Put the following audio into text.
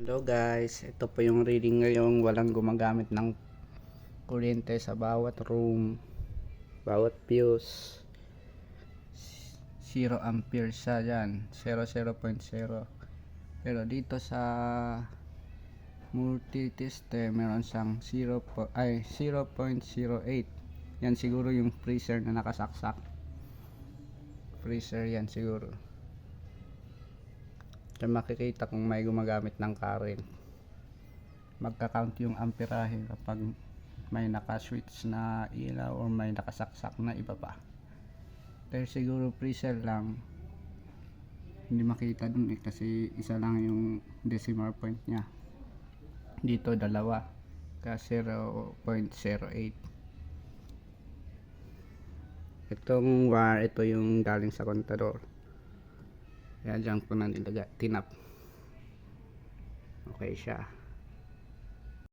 Hello guys, ito po yung reading ngayong walang gumagamit ng kuryente sa bawat room, bawat fuse. 0 ampere siya dyan, 0.0. Pero dito sa multi-tester meron siyang 0.08. Yan siguro yung freezer na nakasaksak. Freezer yan siguro. Kaya makikita kung may gumagamit ng current. Magka-count yung amperahe kapag may naka-switch na ilaw o may nakasaksak na iba pa. Pero siguro freezer lang, hindi makita dun kasi isa lang yung decimal point nya. Dito dalawa, kaya 0.08. Itong wire, ito yung galing sa kontador. Kaya dyan po na tinap. Okay siya.